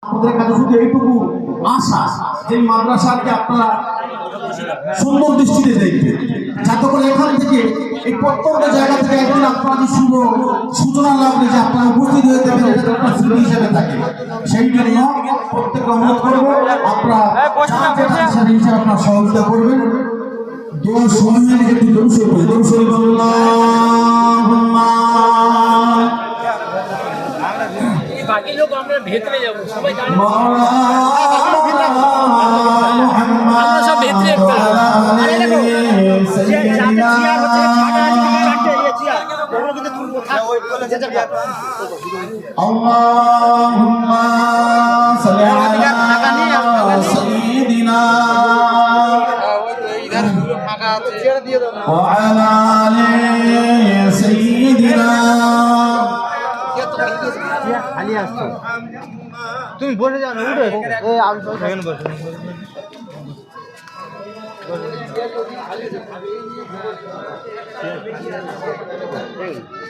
আমাদের কাছে শুধু এইটুকু আশা যে মাদ্রাসাকে আপনারা সুন্দর দৃষ্টিতে দেখবেন, যাতে করে এখান থেকে এই প্রত্যন্ত জায়গা থেকে একদিন আপনাদের শুভ সূচনা লাগবে যে আপনারা উপস্থিত হয়ে যাবেন, এটা একটা স্মৃতি হিসেবে থাকে। সেই জন্য প্রত্যেককে অনুরোধ করবো আপনারা হিসেবে আপনারা সহযোগিতা করবেন। দোয়া সময় একটু দৌড় করবে, দৌড় বাকি লোক আমরা ভেতরে যাবো, সবাই জানে আমরা সব ভেতরে আল্লাহুম্মা সাল্লি আলা সাইয়্যিদিনা ওয়া আলা আলি সাইয়্যিদিনা। খালি আসছো তুমি বলে যাও না, উঠে আমি বসে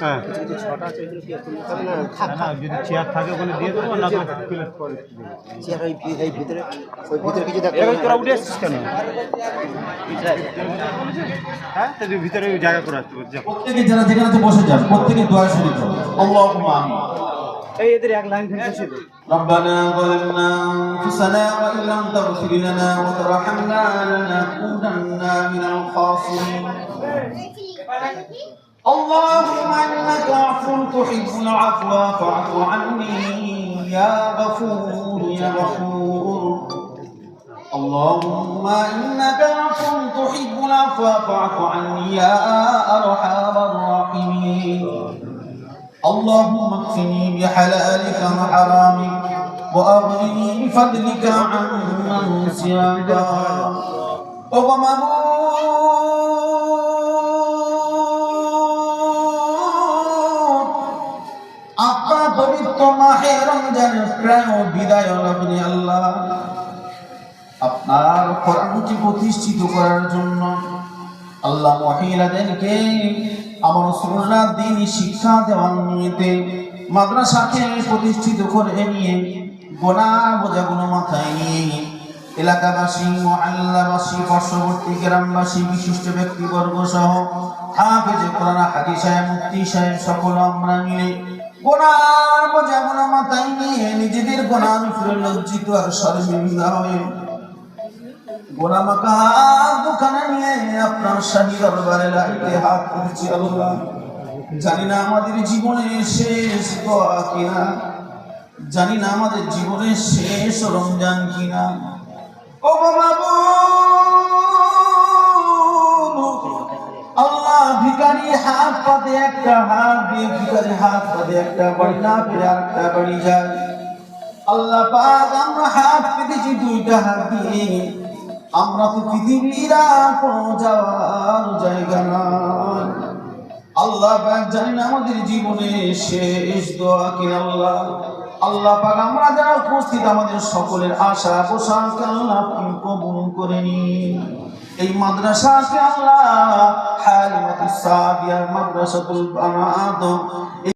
হ্যাঁ যদি চেয়ার থাকে ওখানে দিয়ে দেবো না, চেয়ার এই ভিতরে ওই ভিতরে কিছু দেখ। তোরা উঠে আসছিস কেন? হ্যাঁ ভিতরে জায়গা করে আসতে প্রত্যেকে যারা যেখানে বসে যান প্রত্যেকে দোয়া শরীক করুন। আল্লাহুম্মা আমিন। এই এদের এক লাইন থেকে বসে দে। ربنا ظلمنا أنفسنا وإن لم تغفر لنا وترحمنا لنكونن من الخاسرين. اللهم إنك عفو تحب العفو فاعف عني يا غفور يا غفور. اللهم إنك عفو تحب العفو فاعف عني يا أرحم الراحمين. اللهم اكفني بحلالك وحرامك وأغنني بفضلك عمن سواك. আপনার পবিত্র মাহে রমজানের প্রায় বিদায় লগ্নে আল্লাহ আপনার কোরআনকে প্রতিষ্ঠিত করার জন্য আল্লাহ মহিলাদেরকে আমার সুন্নাত দ্বীনি শিক্ষা দেওয়ার নিমিত্তে মাদ্রাসাকে প্রতিষ্ঠিত করে নিয়ে গোনাহ বোঝাগুলো মাথায় নিয়ে এলাকাবাসী মুআল্লাবাসী পার্শ্ববর্তী গ্রামবাসী বিশিষ্ট ব্যক্তিবর্গ সহ হাফেজে কোরআন হাদিস সাহেব মুফতি সাহেব সকল আমরা মিলে গোনাহ বোঝাগুলো মাথায় নিয়ে নিজেদের গোনার উপরে লজ্জিত আর শর্মিন্দা হয়ে গোনামাকা দোকানে নিয়ে আপনার শাহী দরবারে লাইতে হাত তুলছি আল্লাহ। জানি না আমাদের জীবনের শেষ দোয়া কিনা, জানি না আমাদের জীবনের শেষ রমজান কিনা। ও বাবু আল্লাহ, ভিখারি হাত পাতে একটা হাত দিয়ে, ভিখারি হাত পাতে একটা বাড়ি না পেয়ে আরেকটা বাড়ি যায়। আল্লাহ পাক আমরা হাত পেতেছি দুইটা হাত দিয়ে, আমরা তো পৃথিবীর কোনো যাওয়ার জায়গা নাই। আল্লাহ পাক জানি না আমাদের জীবনে শেষ দোয়া কি আল্লাহ। আল্লাহ পাক আমরা যারা উপস্থিত আমাদের সকলের আশা পোশাক আল্লাহ আপনি কবুল করে নিন। এই মাদ্রাসাকে আল্লাহ হালিমাতুস সাদিয়া মাদ্রাসাতুল বানাত